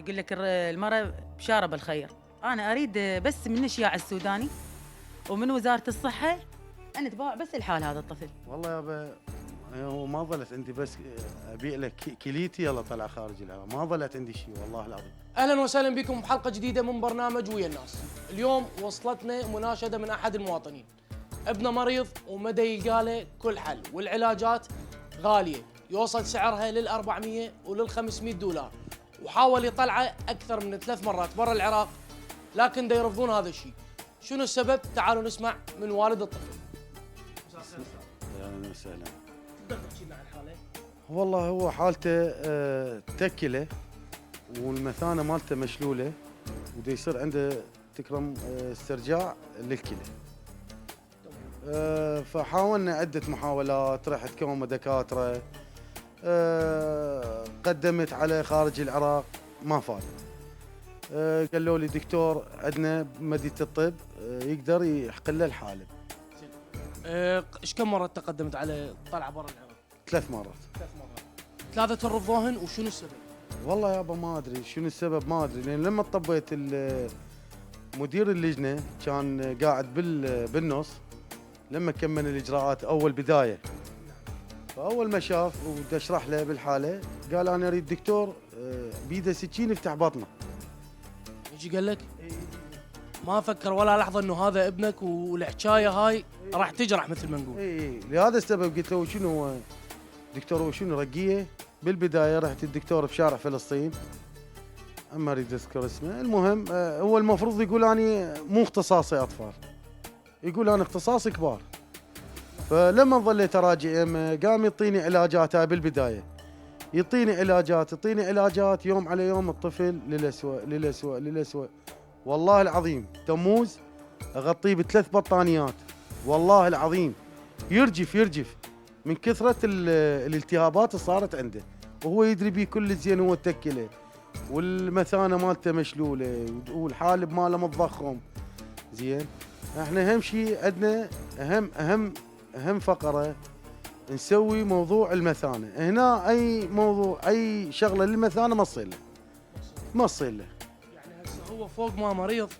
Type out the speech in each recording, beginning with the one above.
يقول لك المرأة بشارة بالخير. أنا أريد بس من الشياع السوداني ومن وزارة الصحة أن تباع بس الحال هذا الطفل. والله يابا، هو ما ظلت عندي، بس ابيع لك كليتي يلا طلع خارج الهواء، ما ظلت عندي شيء والله العظيم. اهلا وسهلا بكم بحلقه جديده من برنامج ويا الناس. اليوم وصلتنا مناشده من احد المواطنين، ابنه مريض ومدى يلقى له كل حل، والعلاجات غاليه يوصل سعرها لل 400 ولل 500 دولار، وحاول يطلعه اكثر من 3 مرات برا العراق، لكن دا يرفضون هذا الشيء. شنو السبب؟ تعالوا نسمع من والد الطفل. اهلا وسهلا. تقدر تحكي لنا عن حاله؟ والله هو حالته تكله، والمثانه مالته مشلوله، ودا يصير عنده تكرم استرجاع للكلى. فحاولنا عده محاولات، رحت كومه دكاتره، قدمت على خارج العراق ما فاد. قالوا لي دكتور عندنا بمدينه الطب يقدر يحقن له الحاله. ايش كم مره تقدمت على طلعه برا العراق؟ 3 مرات. 3 مرات. ثلاثه رفضوهن، وشنو السبب؟ والله يابا ما ادري شنو السبب، ما ادري، لان لما طبيت مدير اللجنه كان قاعد بالنص لما كمل الاجراءات اول بدايه. فاول ما شاف وبدي اشرح له بالحاله قال انا اريد دكتور بيده سكين يفتح بطنه. يجي قال لك ما فكر ولا لحظه انه هذا ابنك والحكايه هاي راح تجرح مثل ما نقول. اي لهذا السبب قلت له شنو هو دكتور، هو شنو رقيه. بالبدايه رحت الدكتور بشارع فلسطين، اما اريد اذكر اسمه. المهم هو المفروض يقول اني مو اختصاصي اطفال، يقول انا اختصاصي كبار. فلما ظليت اراجع يمه قام يعطيني علاجات. هاي بالبدايه يعطيني علاجات يوم على يوم الطفل للأسوأ للأسوأ للأسوأ. والله العظيم تموز اغطيه ب3 بطانيات، والله العظيم يرجف من كثرة الالتهابات اللي صارت عنده، وهو يدري بيه كل زين. هو تكله والمثانة مالته مشلولة والحالب ماله متضخم زين. احنا اهم شيء عندنا، اهم فقرة نسوي موضوع المثانة. هنا اي موضوع اي شغلة للمثانة ما تصير له. يعني هسه هو فوق ما مريض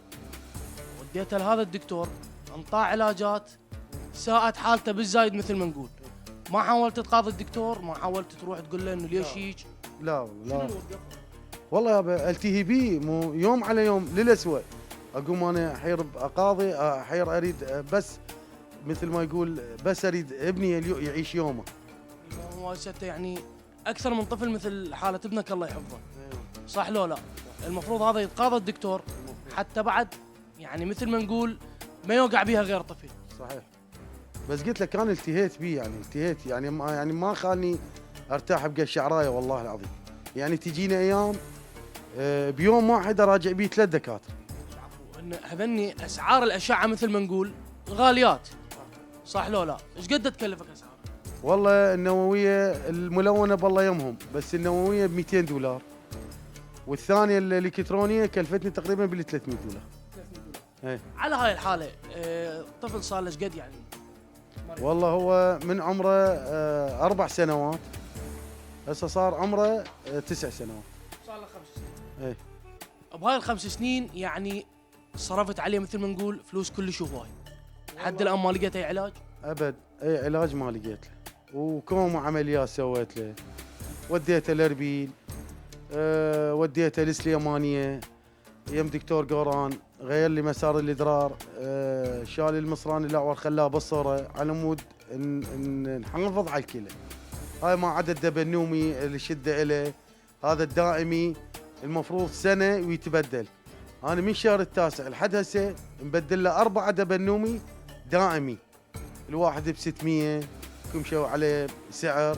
وديته لهذا الدكتور، انطاه علاجات، ساءت حالته بالزايد مثل ما نقول. ما حاولت تقاضي الدكتور؟ ما حاولت تروح تقول له انه ليش هيك؟ لا شنو لا اللي وقفه؟ والله يابا التهي بيه مو يوم على يوم للأسوأ. اقوم انا حير اقاضي، حير اريد بس مثل ما يقول بس اريد ابني يعيش يومه. هو هسه يعني اكثر من طفل مثل حاله ابنك الله يحفظه، صح لو لا؟ المفروض هذا يتقاضى الدكتور حتى بعد، يعني مثل ما نقول ما يوقع بيها غير طفل. صحيح. بس قلت لك انا التهيت بيه، يعني التهيت، يعني ما خلني ارتاح بقى الشعرايه والله العظيم. يعني تجيني ايام بيوم واحد اراجع بيه 3 دكاتره. ان هذني اسعار الاشعه مثل ما نقول غاليات، صح لو لا؟ ايش قد تكلفك اسعار؟ والله النوويه الملونه بالله يمهم، بس النوويه ب 200 دولار، والثانيه الالكترونيه كلفتني تقريبا بال 300 دولار. 300 دولار. ايه. على هاي الحاله الطفل صار له ايش قد يعني؟ مريض. والله هو من عمره 4 سنوات، هسه صار عمره 9 سنوات. صار له 5 سنين. ايه. بهاي ال5 سنين يعني صرفت عليه مثل ما نقول فلوس كلش هواي، لحد الان ما لقيت اي علاج؟ ابد اي علاج ما لقيت له، وكوم عمليات سويت له. وديته لاربيل، وديته لسليمانيه يم دكتور قوران، غير لي مسار الادرار، شال المصران الاعور خلاه بالصوره على مود نحافظ على الكلى. هاي ما عدا الدبنومي اللي شده له، هذا الدائمي المفروض سنه ويتبدل. انا من شهر التاسع لحد هسه مبدل له 4 دبنومي دائمي، الواحد ب 600 كم شو عليه سعر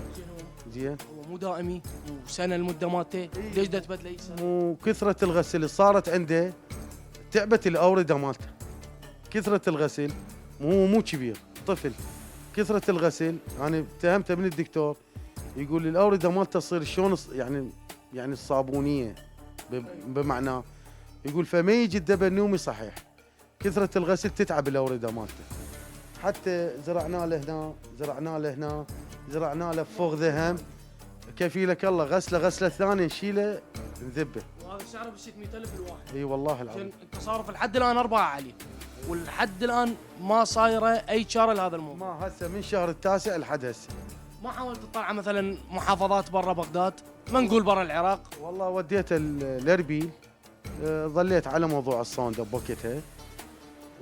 زين. هو مو دائمي وسنه المده مالته، ليش دا تبدله اي سنه؟ وكثرة الغسل اللي صارت عنده تعبت الأوردة مالته. كثرة الغسل مو كبير طفل، كثرة الغسل أنا اتهمته من الدكتور، يقول لي الأوردة مالته تصير شلون يعني الصابونية بمعناه، يقول فما يجي الدبنومي صحيح. كثرة الغسل تتعب الأوردة مالته. حتى زرعنا له هنا، زرعنا له فوق ذهم، كفيلك الله غسله ثانيه نشيله نذبه. وهذا سعره ب 600,000 الواحد. اي والله العظيم. زين التصارف لحد الان 4 عليه، ولحد الان ما صايره اي شاره لهذا الموضوع. ما هسه من شهر التاسع لحد هسه. ما حاولت تطلع مثلا محافظات برا بغداد، ما نقول برا العراق؟ والله وديت الاربيل، ظليت على موضوع الصوندة بوقتها.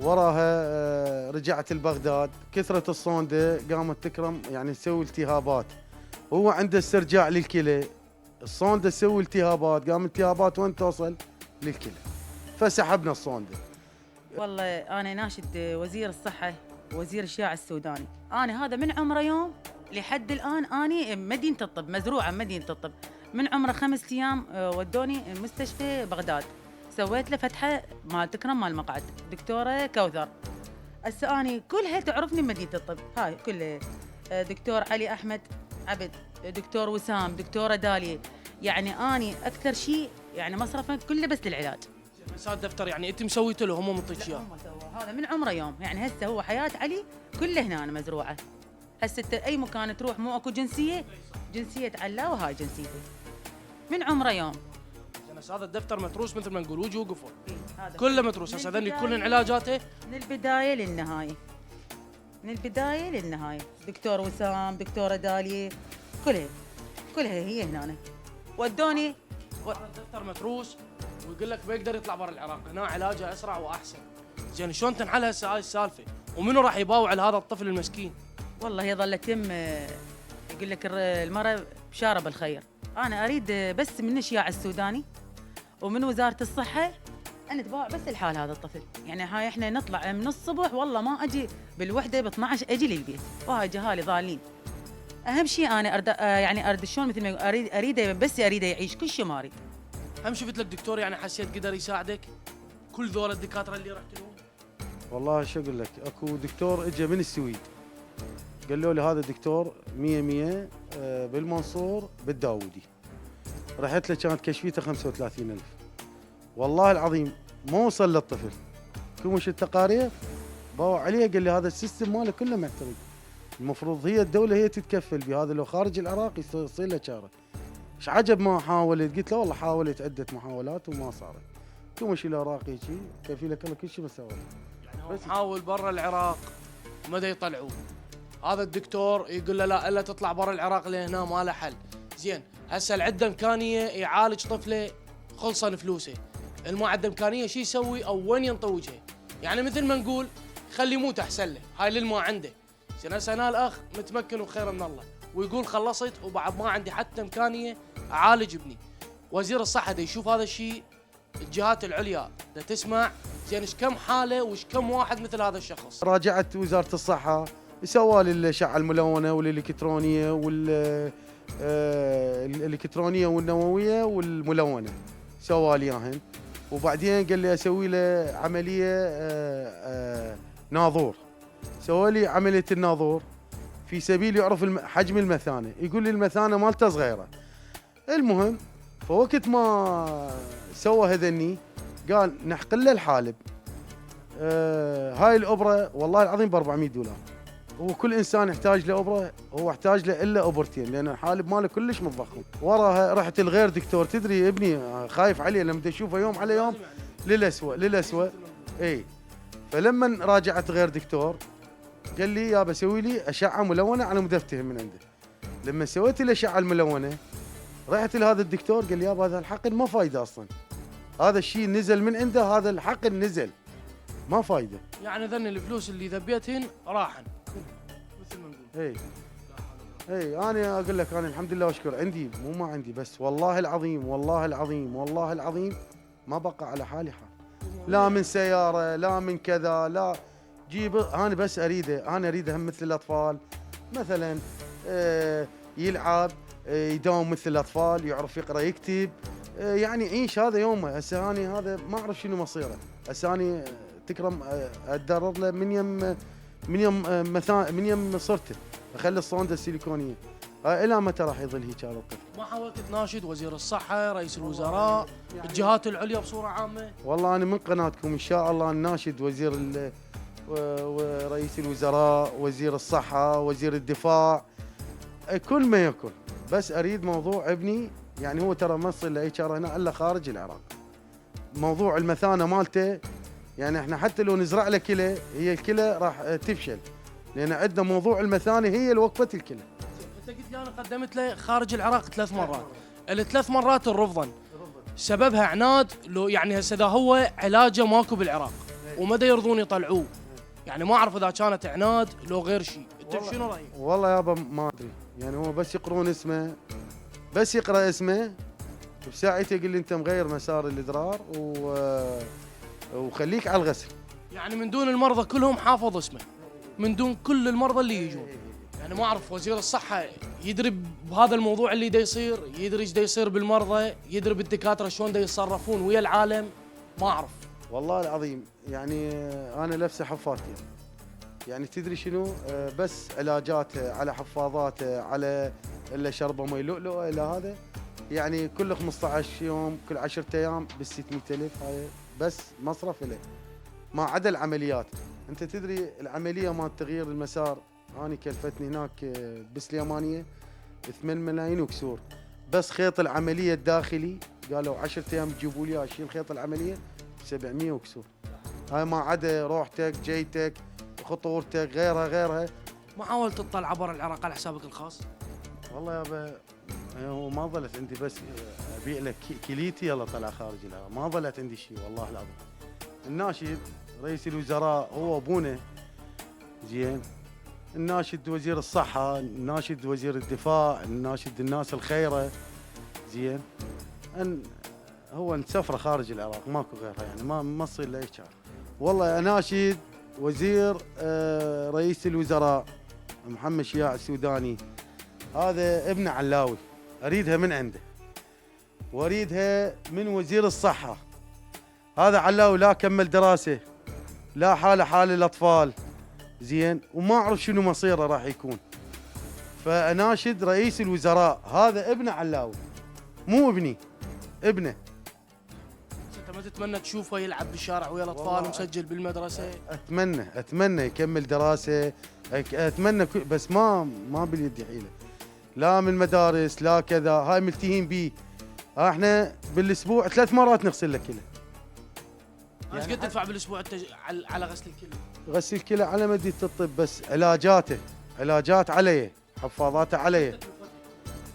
وراها رجعت لبغداد، كثرة الصوندة قامت تكرم يعني تسوي التهابات. هو عنده استرجاع للكلى، الصوندة تسوي التهابات، قام التهابات وين توصل؟ للكلى. فسحبنا الصوندة. والله انا ناشد وزير الصحه ووزير الشياع السوداني، انا هذا من عمره يوم لحد الان اني مدينه الطب، مزروعه مدينه الطب، من عمره 5 ايام ودوني مستشفى بغداد، سويت له فتحه مال تكرم مال مقعد دكتوره كوثر. هسه اني كلها تعرفني مدينه الطب، هاي كلها دكتور علي احمد عبد، دكتور وسام، دكتوره داليا، يعني اني اكثر شيء يعني مصرفه كله بس للعلاج. بس هذا الدفتر يعني انت مسويته له، هم مطيك لا اياه؟ هم سووا هذا من عمره يوم، يعني هسه هو حياة علي كلها هنا أنا مزروعة. هسه اي مكان تروح مو اكو جنسية، جنسية علا وهاي جنسيتي من عمره يوم. زين هسه هذا الدفتر متروس مثل ما نقول وجه وقفل، هذا كله متروس. هسه هذني كل علاجاته من البداية للنهاية، من البداية للنهاية، دكتور وسام، دكتورة داليا، كلها هي هنا ودوني هذا الدفتر متروس، ويقول لك بيقدر يطلع برا العراق، هنا علاجه اسرع واحسن. زين شلون تنحل هسه هاي السالفه؟ ومنو راح يباوع لهذا الطفل المسكين؟ والله هي ظلت يقول لك المرأة بشارة بالخير. أنا أريد بس من الشياع السوداني ومن وزارة الصحة أن تباوع بس الحال هذا الطفل. يعني هاي إحنا نطلع من الصبح والله ما أجي بالوحدة ب 12 أجي للبيت، وهاي جهالي ضالين. أهم شيء أنا أرد شلون مثل ما أريد يعيش، كل شيء ما أريد. هم شفت لك دكتور يعني حسيت قدر يساعدك؟ كل ذول الدكاتره اللي رحت لهم؟ والله شو اقول لك، اكو دكتور اجى من السويد قالوا لي هذا دكتور 100 بالمنصور بالداودي. رحت له كانت كشفيته 35,000. والله العظيم ما وصل للطفل، كمش التقارير باوع عليه قال لي هذا السيستم ماله كله معترض، المفروض هي الدوله هي تتكفل بهذا، لو خارج العراق يصير له شاره. ايش عجب ما حاولت؟ قلت له والله حاولت عده محاولات وما صارت. كمش الاوراق هيجي كفيلك الله كل شيء بس يعني هو محاول برا العراق مدى يطلعوه. هذا الدكتور يقول له لا الا تطلع برا العراق لهنا ما له حل. زين هسه العده امكانيه يعالج طفله خلصن فلوسه، اللي ما عنده امكانيه شو يسوي او وين ينطوجها؟ يعني مثل ما نقول خلي يموت احسن له، هاي اللي ما عنده. زين هسه انا الاخ متمكن وخير من الله، ويقول خلصت وبعد ما عندي حتى امكانيه اعالج ابني. وزير الصحه دا يشوف هذا الشيء، الجهات العليا دا تسمع. زين ايش كم حاله وايش كم واحد مثل هذا الشخص؟ راجعت وزاره الصحه سوى لي الاشعه الملونه والالكترونيه الالكترونيه والنوويه والملونه، سوى لي اياهن. وبعدين قال لي اسوي له عمليه ناظور. سوى لي عمليه الناظور في سبيل يعرف حجم المثانه، يقول لي المثانه مالته صغيره. المهم فوقت ما سوى هذني قال نحقن له الحالب. هاي الابره والله العظيم ب 400 دولار. هو كل انسان يحتاج له ابره، هو يحتاج له الا ابرتين لان الحالب ماله كلش متضخم. وراها رحت لغير دكتور، تدري ابني خايف عليه لما تشوفه يوم على يوم للأسوأ. اي فلما راجعت غير دكتور قال لي يا بسوي لي اشعه ملونه على مدفتهم من عنده. لما سويت الاشعه الملونه رحت لهذا الدكتور قال لي يابا هذا الحقن ما فايده اصلا، هذا الشيء نزل من عنده، هذا الحقن نزل ما فايده. يعني ذن الفلوس اللي ذبيتهن راحن مثل ما نقول. اي انا اقول لك انا الحمد لله واشكر عندي مو ما عندي، بس والله العظيم والله العظيم والله العظيم ما بقى على حالي حال، لا من سياره لا من كذا، لا جيب انا بس اريده، انا اريده هم مثل الاطفال مثلا يلعب يداوم مثل الاطفال، يعرف يقرا يكتب، يعني يعيش هذا يومه. هسه انا هذا ما اعرف شنو مصيره. هسه انا تكرم اتضرر له من يوم صرته اخلي الصونده السيليكونيه. الى متى راح يظل هيك هذا الطفل؟ ما حاولت تناشد وزير الصحه، رئيس الوزراء، يعني الجهات العليا بصوره عامه؟ والله انا من قناتكم ان شاء الله نناشد وزير ورئيس الوزراء، وزير الصحه، وزير الدفاع، كل ما يكون، بس اريد موضوع ابني يعني هو ترى ما يصير له HR هنا الا خارج العراق. موضوع المثانه مالته يعني احنا حتى لو نزرع له كلى، هي الكلى راح تفشل، لان عندنا موضوع المثانه هي الوقفه الكلى. انت قلت لي انا قدمت له خارج العراق 3 مرات، الثلاث مرات الرفضا سببها عناد، لو يعني هسه اذا هو علاجه ماكو بالعراق ومدى يرضون يطلعوه، يعني ما اعرف اذا كانت عناد لو غير شيء، انت شنو رايك؟ والله يابا ما ادري، يعني هو بس يقرون اسمه، بس يقرا اسمه بساعتها يقول لي انت مغير مسار الادرار وخليك على الغسل. يعني من دون المرضى كلهم حافظ اسمه، من دون كل المرضى اللي يجون. يعني ما اعرف وزير الصحه يدري بهذا الموضوع اللي دا يصير، يدري ايش دا يصير بالمرضى، يدري بالدكاتره شلون دا يتصرفون ويا العالم، ما اعرف. والله العظيم يعني انا لابسه حفاظتي، يعني تدري شنو، بس علاجاته على حفاظاته على الا شربه مي لؤلؤه الى هذا، يعني كل 15 يوم كل 10 ايام بال 600,000 هاي بس مصرف له، ما عدا العمليات. انت تدري العمليه مال تغيير المسار انا كلفتني هناك بالسليمانيه 8 ملايين وكسور، بس خيط العمليه الداخلي قالوا 10 ايام تجيبوا لي اشيل خيط العمليه 700 وكسور. هاي ما عدا روحتك جيتك خطورتك غيرها. ما حاولت تطلع برا العراق على حسابك الخاص؟ والله يابا هو ما ظلت عندي، بس ابيع لك كليتي يلا طلع خارج العراق، ما ظلت عندي شيء والله العظيم. الناشد رئيس الوزراء هو ابونا زين، الناشد وزير الصحة، الناشد وزير الدفاع، الناشد الناس الخيرة زين، هو نسفره خارج العراق ماكو غيرها، يعني ما تصير له HR. والله اناشد وزير رئيس الوزراء محمد شياع السوداني، هذا ابن علاوي، اريدها من عنده واريدها من وزير الصحة. هذا علاوي لا كمل دراسة، لا حاله حال الاطفال زين، وما اعرف شنو مصيره راح يكون. فاناشد رئيس الوزراء، هذا ابن علاوي مو ابني، ابنه. انت ما تتمنى تشوفه يلعب بالشارع ويا الاطفال ومسجل بالمدرسه؟ اتمنى يكمل دراسه، اتمنى بس ما باليد حيله، لا من مدارس لا كذا، هاي ملتهين بيه. احنا بالاسبوع 3 مرات نغسل له كلى. ايش قد تدفع بالاسبوع على غسل الكلى؟ غسل الكلى على مدى الطب، بس علاجات علي، حفاظاته علي.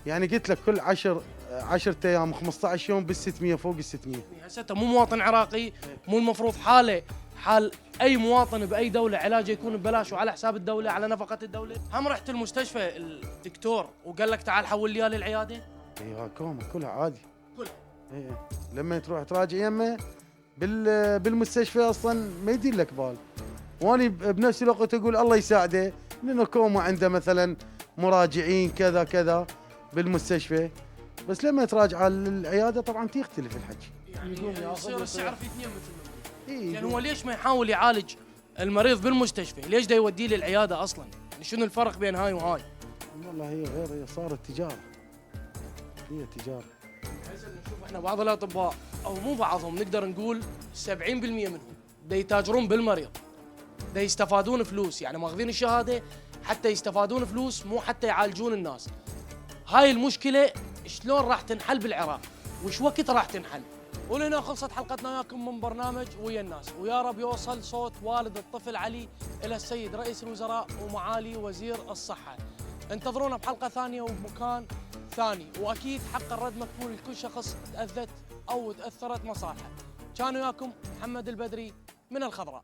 يعني قلت لك كل 10 ايام 15 يوم بال 600 فوق ال 600. هسه مو مواطن عراقي، مو المفروض حاله حال اي مواطن باي دوله علاجه يكون ببلاش وعلى حساب الدوله على نفقه الدوله؟ هم رحت المستشفى الدكتور وقال لك تعال حول لي للعياده؟ ايوه كومه كلها عادي كلها. اي لما تروح تراجع يمه بالمستشفى اصلا ما يدير لك بال، واني بنفس الوقت اقول الله يساعده، لانه كومه عنده مثلا مراجعين كذا كذا بالمستشفى، بس لما تراجع على العياده طبعا تختلف الحكي. يعني يصير السعر في اثنين مثل ما إيه يعني هو ليش ما يحاول يعالج المريض بالمستشفى؟ ليش دا يوديه للعياده اصلا؟ يعني شنو الفرق بين هاي وهاي؟ والله هي غير، هي صارت تجاره، هي تجاره. هسه نشوف احنا بعض الاطباء او مو بعضهم، نقدر نقول 70% منهم دا يتاجرون بالمريض، دا يستفادون فلوس، يعني ماخذين الشهاده حتى يستفادون فلوس مو حتى يعالجون الناس. هاي المشكله شلون راح تنحل بالعراق؟ وش وقت راح تنحل؟ ولهنا خلصت حلقتنا وياكم من برنامج ويا الناس، ويا رب يوصل صوت والد الطفل علي الى السيد رئيس الوزراء ومعالي وزير الصحه. انتظرونا بحلقه ثانيه وبمكان ثاني، واكيد حق الرد مكفول لكل شخص تاذت او تاثرت مصالحه. كان وياكم محمد البدري من الخضراء.